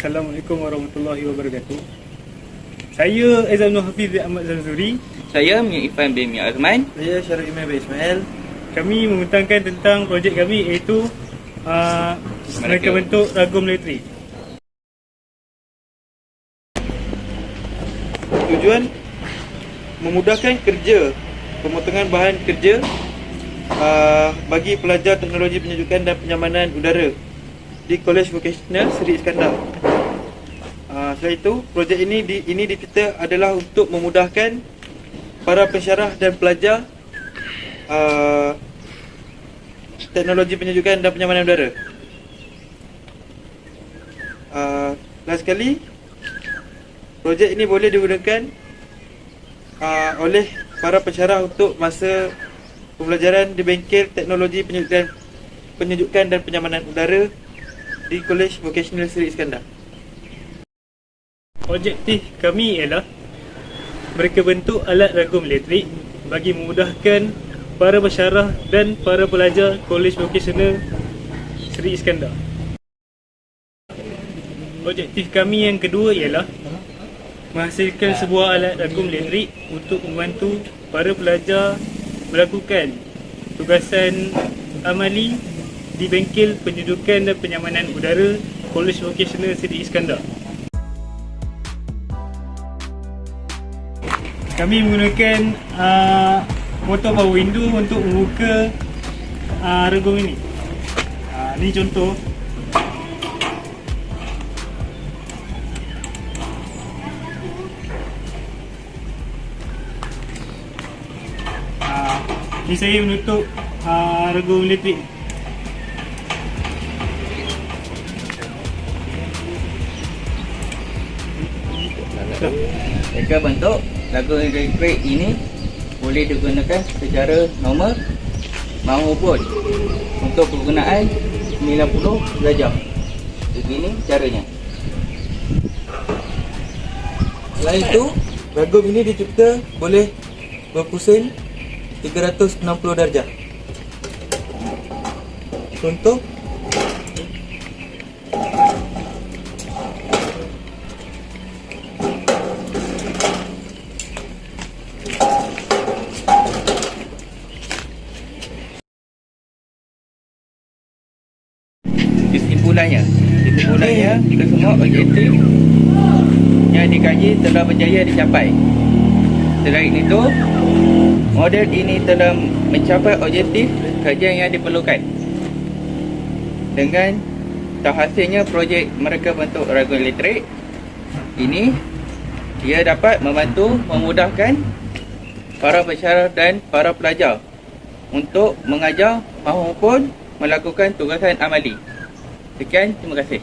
Assalamualaikum warahmatullahi wabarakatuh. Saya Aizamul Hafiz Ahmad Zanzuri. Saya Mia Ifan bin Mia Azman. Saya Syarul Iman bin Ismail. Kami membentangkan tentang projek kami iaitu mereka bentuk ragum elektrik. Tujuan memudahkan kerja pemotongan bahan kerja bagi pelajar teknologi penyejukan dan penyamanan udara di Kolej Vocasional Seri Iskandar. Selain itu, projek ini dicipta adalah untuk memudahkan para pensyarah dan pelajar teknologi penyejukan dan penyamanan udara. Last sekali, projek ini boleh digunakan oleh para pensyarah untuk masa pembelajaran di bengkel teknologi penyejukan dan penyamanan udara di Kolej Vocasional Seri Iskandar. Objektif kami ialah mereka bentuk alat ragum elektrik bagi memudahkan para pensyarah dan para pelajar Kolej Vocasional Seri Iskandar. Objektif kami yang kedua ialah menghasilkan sebuah alat ragum elektrik untuk membantu para pelajar melakukan tugasan amali di bengkel penyejukan dan penyamanan udara Kolej Vocasional Seri Iskandar. Kami menggunakan motor power window untuk membuka ragum ini. Ini contoh. Ini saya menutup ragum elektrik. Mereka bentuk ragum elektrik ini boleh digunakan secara normal maupun untuk penggunaan 90 darjah. Begini caranya. Selain itu, ragum ini dicipta boleh berpusing 360 darjah. Contoh, Kesimpulannya kesemua objektif yang dikaji telah berjaya dicapai. Selain itu, model ini telah mencapai objektif kajian yang diperlukan. Dengan terhasilnya projek mereka bentuk ragum elektrik ini, ia dapat membantu memudahkan para pensyarah dan para pelajar untuk mengajar maupun melakukan tugasan amali. Sekian, terima kasih.